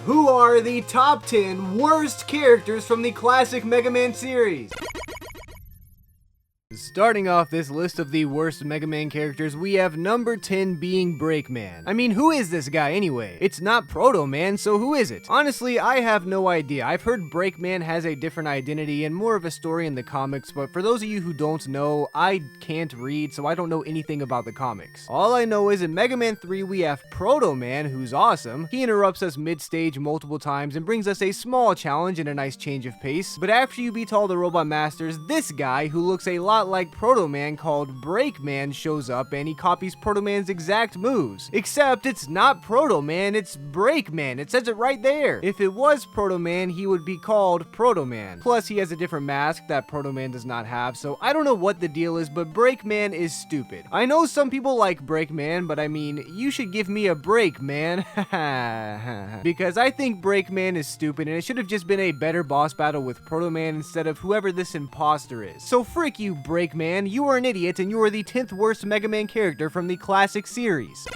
Who are the top 10 worst characters from the classic Mega Man series? Starting off this list of the worst Mega Man characters, we have number 10 being Breakman. I mean, who is this guy anyway? It's not Proto Man, so who is it? Honestly, I have no idea. I've heard Breakman has a different identity and more of a story in the comics, but for those of you who don't know, I can't read, so I don't know anything about the comics. All I know is in Mega Man 3, we have Proto Man, who's awesome. He interrupts us mid-stage multiple times and brings us a small challenge and a nice change of pace, but after you beat all the Robot Masters, this guy, who looks a lot like Proto Man called Breakman, shows up and he copies Proto Man's exact moves. Except it's not Proto Man, it's Breakman. It says it right there. If it was Proto Man, he would be called Proto Man. Plus, he has a different mask that Proto Man does not have, so I don't know what the deal is, but Breakman is stupid. I know some people like Breakman, but I mean, you should give me a break, man. Because I think Breakman is stupid and it should have just been a better boss battle with Proto Man instead of whoever this imposter is. So frick you, Breakman. You are an idiot and you are the 10th worst Mega Man character from the classic series.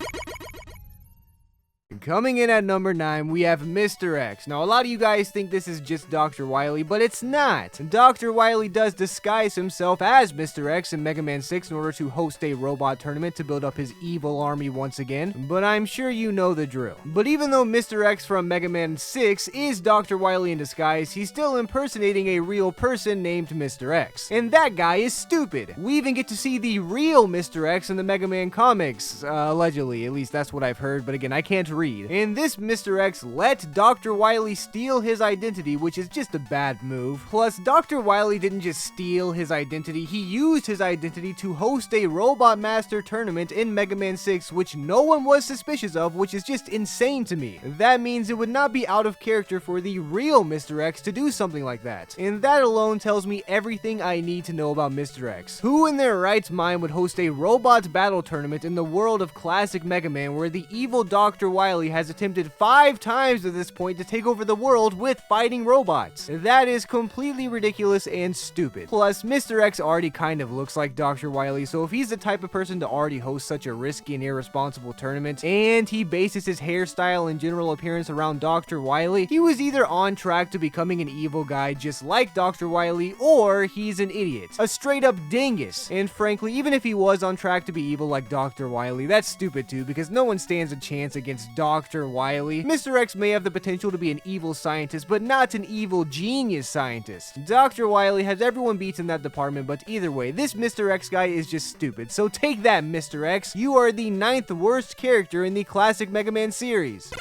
Coming in at number 9, we have Mr. X. Now, a lot of you guys think this is just Dr. Wily, but it's not. Dr. Wily does disguise himself as Mr. X in Mega Man 6 in order to host a robot tournament to build up his evil army once again, but I'm sure you know the drill. But even though Mr. X from Mega Man 6 is Dr. Wily in disguise, he's still impersonating a real person named Mr. X. And that guy is stupid. We even get to see the real Mr. X in the Mega Man comics, allegedly. At least that's what I've heard, but again, I can't read. And this Mr. X let Dr. Wily steal his identity, which is just a bad move. Plus, Dr. Wily didn't just steal his identity, he used his identity to host a Robot Master tournament in Mega Man 6, which no one was suspicious of, which is just insane to me. That means it would not be out of character for the real Mr. X to do something like that. And that alone tells me everything I need to know about Mr. X. Who in their right mind would host a robot battle tournament in the world of classic Mega Man where the evil Dr. Wily has attempted 5 times at this point to take over the world with fighting robots? That is completely ridiculous and stupid. Plus, Mr. X already kind of looks like Dr. Wily, so if he's the type of person to already host such a risky and irresponsible tournament, and he bases his hairstyle and general appearance around Dr. Wily, he was either on track to becoming an evil guy just like Dr. Wily, or he's an idiot. A straight up dingus. And frankly, even if he was on track to be evil like Dr. Wily, that's stupid too, because no one stands a chance against Dr. Wily. Mr. X may have the potential to be an evil scientist, but not an evil genius scientist. Dr. Wily has everyone beat in that department, but either way, this Mr. X guy is just stupid. So take that, Mr. X. You are the 9th worst character in the classic Mega Man series.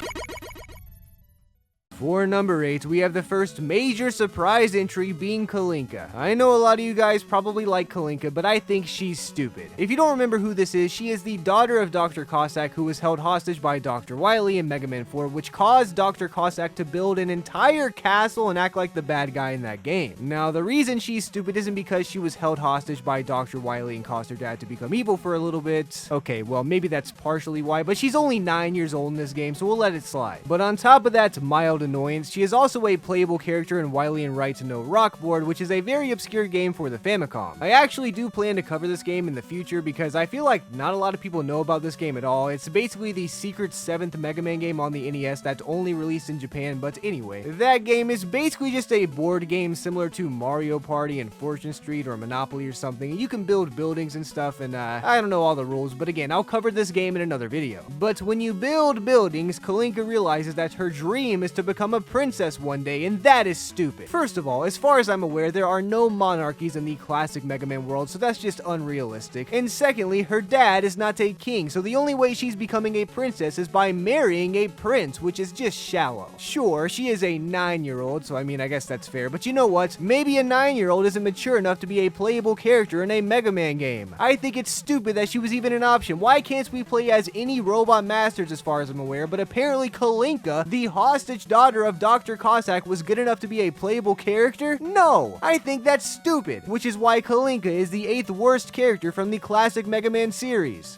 For number 8, we have the first major surprise entry being Kalinka. I know a lot of you guys probably like Kalinka, but I think she's stupid. If you don't remember who this is, she is the daughter of Dr. Cossack, who was held hostage by Dr. Wily in Mega Man 4, which caused Dr. Cossack to build an entire castle and act like the bad guy in that game. Now, the reason she's stupid isn't because she was held hostage by Dr. Wily and caused her dad to become evil for a little bit. Okay, well, maybe that's partially why, but she's only 9 years old in this game, so we'll let it slide. But on top of that mild annoyance, she is also a playable character in Wily and Right to Know Rockboard, which is a very obscure game for the Famicom. I actually do plan to cover this game in the future because I feel like not a lot of people know about this game at all. It's basically the secret 7th Mega Man game on the NES that's only released in Japan, but anyway, that game is basically just a board game similar to Mario Party and Fortune Street or Monopoly or something. You can build buildings and stuff, and I don't know all the rules, but again, I'll cover this game in another video. But when you build buildings, Kalinka realizes that her dream is to become a princess one day, and that is stupid. First of all, as far as I'm aware, there are no monarchies in the classic Mega Man world, so that's just unrealistic. And secondly, her dad is not a king, so the only way she's becoming a princess is by marrying a prince, which is just shallow. Sure, she is a 9-year-old, so I mean, I guess that's fair, but you know what? Maybe a 9-year-old isn't mature enough to be a playable character in a Mega Man game. I think it's stupid that she was even an option. Why can't we play as any Robot Masters as far as I'm aware, but apparently Kalinka, the hostage daughter of Dr. Cossack, was good enough to be a playable character? No! I think that's stupid, which is why Kalinka is the 8th worst character from the classic Mega Man series.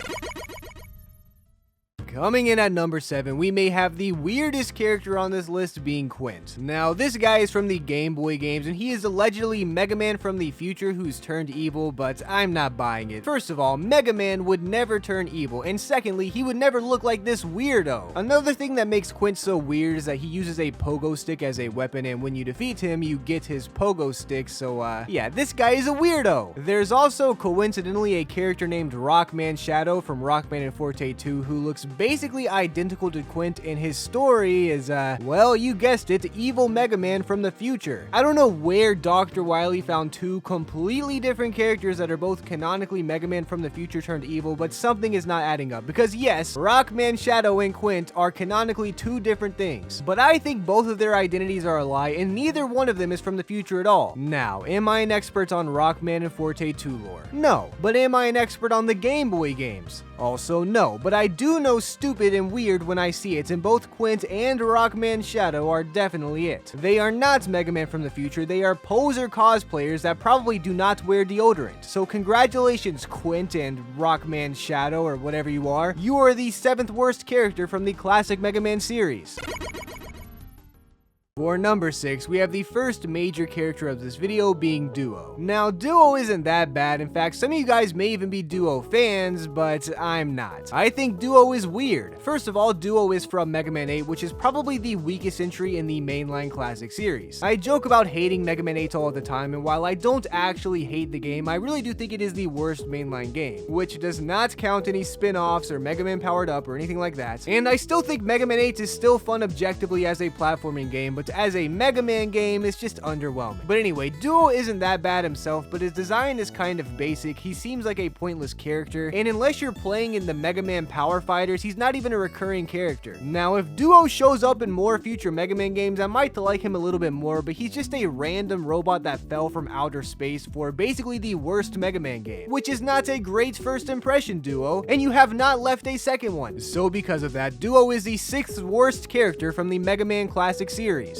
Coming in at number 7, we may have the weirdest character on this list being Quint. Now, this guy is from the Game Boy games, and he is allegedly Mega Man from the future who's turned evil, but I'm not buying it. First of all, Mega Man would never turn evil, and secondly, he would never look like this weirdo. Another thing that makes Quint so weird is that he uses a pogo stick as a weapon, and when you defeat him, you get his pogo stick, so yeah, this guy is a weirdo. There's also coincidentally a character named Rockman Shadow from Rockman and Forte 2 who looks basically identical to Quint, and his story is, well, you guessed it, evil Mega Man from the future. I don't know where Dr. Wily found two completely different characters that are both canonically Mega Man from the future turned evil, but something is not adding up, because yes, Rockman Shadow and Quint are canonically two different things, but I think both of their identities are a lie, and neither one of them is from the future at all. Now, am I an expert on Rockman and Forte 2 lore? No. But am I an expert on the Game Boy games? Also no, but I do know stupid and weird when I see it, and both Quint and Rockman Shadow are definitely it. They are not Mega Man from the future, they are poser cosplayers that probably do not wear deodorant. So congratulations, Quint and Rockman Shadow, or whatever you are. You are the 7th worst character from the classic Mega Man series. For number 6, we have the first major character of this video being Duo. Now, Duo isn't that bad. In fact, some of you guys may even be Duo fans, but I'm not. I think Duo is weird. First of all, Duo is from Mega Man 8, which is probably the weakest entry in the mainline classic series. I joke about hating Mega Man 8 all the time, and while I don't actually hate the game, I really do think it is the worst mainline game, which does not count any spin-offs or Mega Man Powered Up or anything like that. And I still think Mega Man 8 is still fun objectively as a platforming game, but as a Mega Man game, it's just underwhelming. But anyway, Duo isn't that bad himself, but his design is kind of basic. He seems like a pointless character, and unless you're playing in the Mega Man Power Fighters, he's not even a recurring character. Now, if Duo shows up in more future Mega Man games, I might like him a little bit more, but he's just a random robot that fell from outer space for basically the worst Mega Man game, which is not a great first impression, Duo, and you have not left a second one. So because of that, Duo is the 6th worst character from the Mega Man Classic series.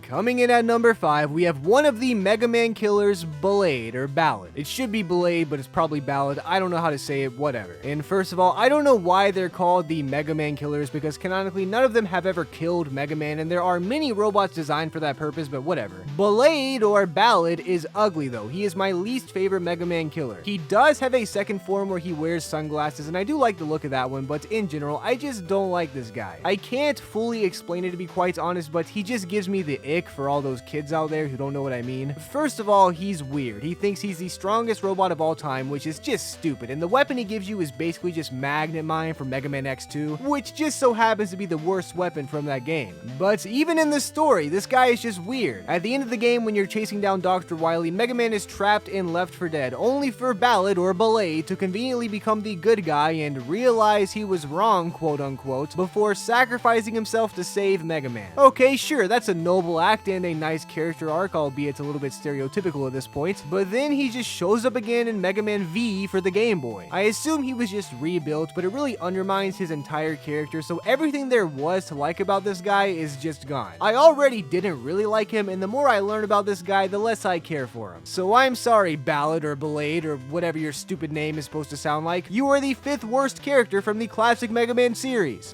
Coming in at number 5, we have one of the Mega Man killers, Ballade, or Ballad. It should be Ballade, but it's probably Ballad. I don't know how to say it, whatever. And first of all, I don't know why they're called the Mega Man killers, because canonically none of them have ever killed Mega Man, and there are many robots designed for that purpose, but whatever. Ballade, or Ballad, is ugly though. He is my least favorite Mega Man killer. He does have a second form where he wears sunglasses, and I do like the look of that one, but in general, I just don't like this guy. I can't fully explain it, to be quite honest, but he just gives me the ick for all those kids out there who don't know what I mean. First of all, he's weird. He thinks he's the strongest robot of all time, which is just stupid, and the weapon he gives you is basically just Magnet Mine from Mega Man X2, which just so happens to be the worst weapon from that game. But even in the story, this guy is just weird. At the end of the game, when you're chasing down Dr. Wily, Mega Man is trapped and left for dead, only for Ballad or Ballade to conveniently become the good guy and realize he was wrong, quote unquote, before sacrificing himself to save Mega Man. Okay, sure, that's a noble act and a nice character arc, albeit a little bit stereotypical at this point, but then he just shows up again in Mega Man V for the Game Boy. I assume he was just rebuilt, but it really undermines his entire character, so everything there was to like about this guy is just gone. I already didn't really like him, and the more I learn about this guy, the less I care for him. So I'm sorry, Ballad or Ballade or whatever your stupid name is supposed to sound like. You are the 5th worst character from the classic Mega Man series.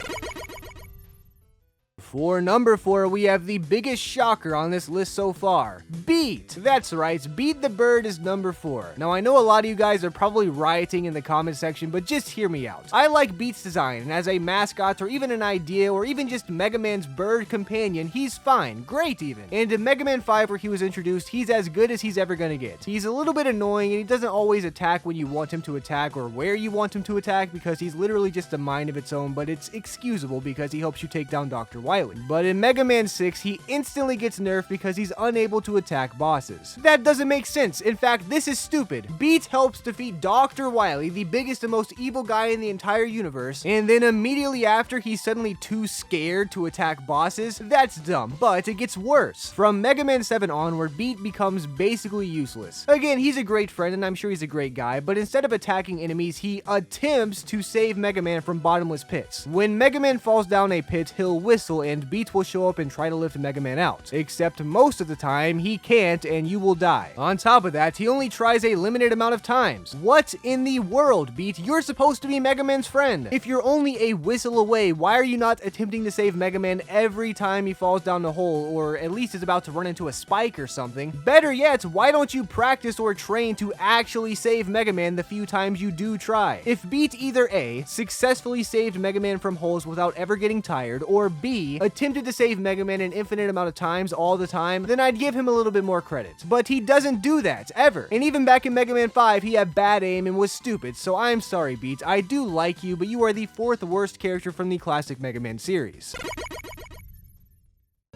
For number 4, we have the biggest shocker on this list so far. Beat! That's right, Beat the Bird is number 4. Now, I know a lot of you guys are probably rioting in the comment section, but just hear me out. I like Beat's design, and as a mascot or even an idea or even just Mega Man's bird companion, he's fine, great even. And in Mega Man 5 where he was introduced, he's as good as he's ever gonna get. He's a little bit annoying, and he doesn't always attack when you want him to attack or where you want him to attack, because he's literally just a mind of its own, but it's excusable because he helps you take down Dr. Wily. But in Mega Man 6, he instantly gets nerfed because he's unable to attack bosses. That doesn't make sense. In fact, this is stupid. Beat helps defeat Dr. Wily, the biggest and most evil guy in the entire universe, and then immediately after, he's suddenly too scared to attack bosses. That's dumb, but it gets worse. From Mega Man 7 onward, Beat becomes basically useless. Again, he's a great friend, and I'm sure he's a great guy, but instead of attacking enemies, he attempts to save Mega Man from bottomless pits. When Mega Man falls down a pit, he'll whistle and Beat will show up and try to lift Mega Man out. Except most of the time, he can't and you will die. On top of that, he only tries a limited amount of times. What in the world, Beat? You're supposed to be Mega Man's friend. If you're only a whistle away, why are you not attempting to save Mega Man every time he falls down the hole, or at least is about to run into a spike or something? Better yet, why don't you practice or train to actually save Mega Man the few times you do try? If Beat either A, successfully saved Mega Man from holes without ever getting tired, or B, attempted to save Mega Man an infinite amount of times all the time, then I'd give him a little bit more credit. But he doesn't do that, ever. And even back in Mega Man 5, he had bad aim and was stupid, so I'm sorry, Beat. I do like you, but you are the 4th worst character from the classic Mega Man series.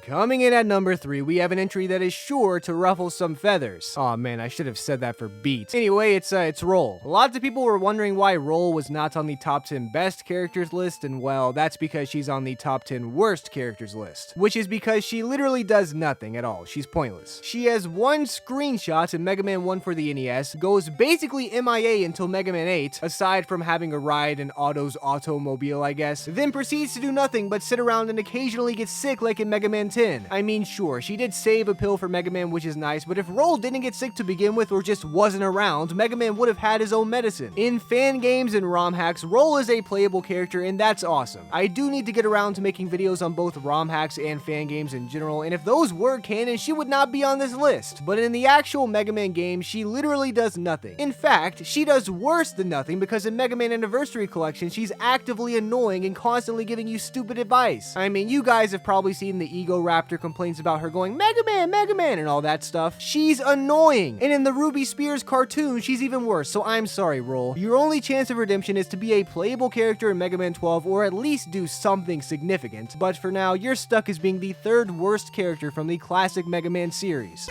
Coming in at number 3, we have an entry that is sure to ruffle some feathers. Aw man, I should have said that for Beat. Anyway, it's Roll. Lots of people were wondering why Roll was not on the top 10 best characters list, and well, that's because she's on the top 10 worst characters list. Which is because she literally does nothing at all. She's pointless. She has one screenshot in Mega Man 1 for the NES, goes basically MIA until Mega Man 8, aside from having a ride in Otto's automobile, I guess, then proceeds to do nothing but sit around and occasionally get sick like in Mega Man 10. I mean, sure, she did save a pill for Mega Man, which is nice, but if Roll didn't get sick to begin with or just wasn't around, Mega Man would have had his own medicine. In fan games and ROM hacks, Roll is a playable character, and that's awesome. I do need to get around to making videos on both ROM hacks and fan games in general, and if those were canon, she would not be on this list. But in the actual Mega Man game, she literally does nothing. In fact, she does worse than nothing, because in Mega Man Anniversary Collection, she's actively annoying and constantly giving you stupid advice. I mean, you guys have probably seen the Ego Raptor complaints about her going, Mega Man, and all that stuff. She's annoying. And in the Ruby Spears cartoon, she's even worse, so I'm sorry, Roll. Your only chance of redemption is to be a playable character in Mega Man 12, or at least do something significant. But for now, you're stuck as being the 3rd worst character from the classic Mega Man series.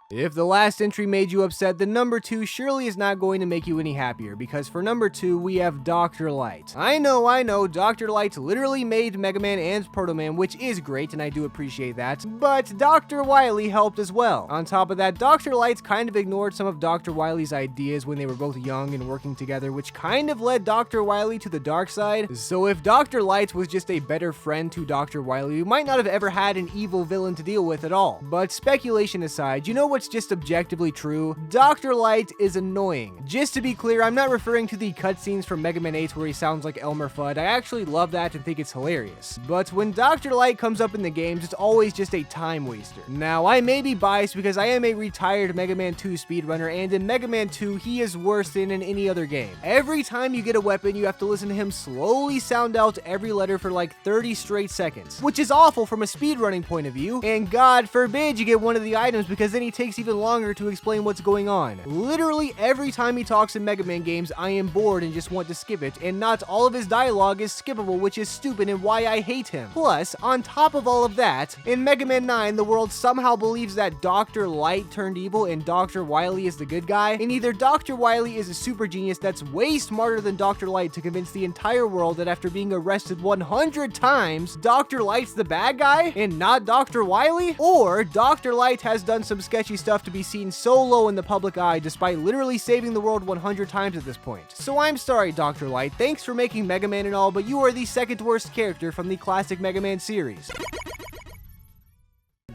If the last entry made you upset, then number 2 surely is not going to make you any happier, because for number 2, we have Dr. Light. I know, Dr. Light literally made Mega Man and Proto Man, which is great, and I do appreciate that, but Dr. Wily helped as well. On top of that, Dr. Light kind of ignored some of Dr. Wily's ideas when they were both young and working together, which kind of led Dr. Wily to the dark side. So if Dr. Light was just a better friend to Dr. Wily, we might not have ever had an evil villain to deal with at all. But speculation aside, you know what's just objectively true? Dr. Light is annoying. Just to be clear, I'm not referring to the cutscenes from Mega Man 8 where he sounds like Elmer Fudd. I actually love that and think it's hilarious. But when Dr. Light comes up in the games, it's always just a time waster. Now, I may be biased because I am a retired Mega Man 2 speedrunner, and in Mega Man 2, he is worse than in any other game. Every time you get a weapon, you have to listen to him slowly sound out every letter for like 30 straight seconds, which is awful from a speedrunning point of view, and God forbid you get one of the items because then he takes even longer to explain what's going on. Literally every time he talks in Mega Man games, I am bored and just want to skip it, and not all of his dialogue is skippable, which is stupid and why I hate him. Plus, on top of all of that, in Mega Man 9, the world somehow believes that Dr. Light turned evil and Dr. Wily is the good guy, and either Dr. Wily is a super genius that's way smarter than Dr. Light to convince the entire world that after being arrested 100 times, Dr. Light's the bad guy and not Dr. Wily, or Dr. Light has done some sketchy stuff to be seen so low in the public eye despite literally saving the world 100 times at this point. So I'm sorry, Dr. Light, thanks for making Mega Man and all, but you are the 2nd worst character from the classic Mega Man series.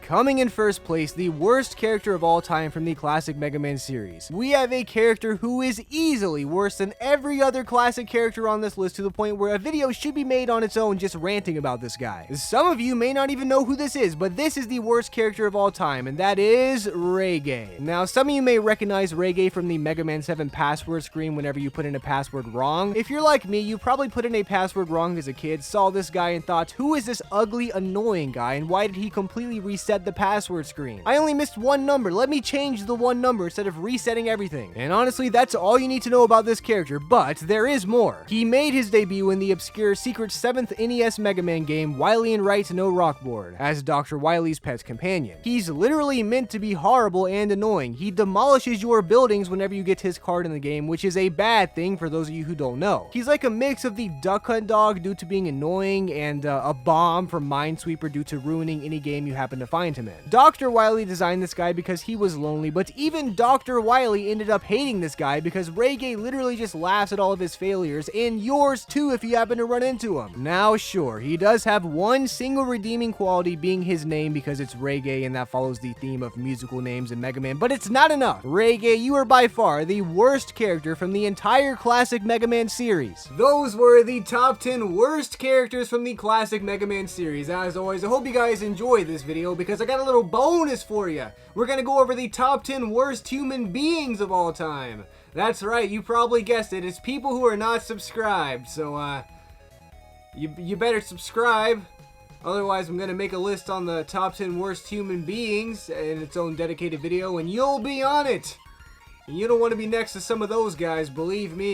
Coming in first place, the worst character of all time from the classic Mega Man series. We have a character who is easily worse than every other classic character on this list, to the point where a video should be made on its own just ranting about this guy. Some of you may not even know who this is, but this is the worst character of all time, and that is Reggae. Now, some of you may recognize Reggae from the Mega Man 7 password screen whenever you put in a password wrong. If you're like me, you probably put in a password wrong as a kid, saw this guy and thought, who is this ugly, annoying guy, and why did he completely reset the password screen? I only missed one number. Let me change the one number instead of resetting everything. And honestly, that's all you need to know about this character, but there is more. He made his debut in the obscure secret 7th NES Mega Man game, Wily and Right No Rockboard, as Dr. Wily's pet companion. He's literally meant to be horrible and annoying. He demolishes your buildings whenever you get his card in the game, which is a bad thing for those of you who don't know. He's like a mix of the Duck Hunt Dog due to being annoying and a bomb from Minesweeper due to ruining any game you happen to find assigned him in. Dr. Wily designed this guy because he was lonely, but even Dr. Wily ended up hating this guy because Reggae literally just laughs at all of his failures, and yours too if you happen to run into him. Now sure, he does have one single redeeming quality, being his name, because it's Reggae and that follows the theme of musical names in Mega Man, but it's not enough. Reggae, you are by far the worst character from the entire classic Mega Man series. Those were the top 10 worst characters from the classic Mega Man series. As always, I hope you guys enjoyed this video because I got a little bonus for you. We're gonna go over the top 10 worst human beings of all time. That's right, you probably guessed it. It's people who are not subscribed, so you better subscribe. Otherwise, I'm gonna make a list on the top 10 worst human beings in its own dedicated video, and you'll be on it. And you don't want to be next to some of those guys, believe me.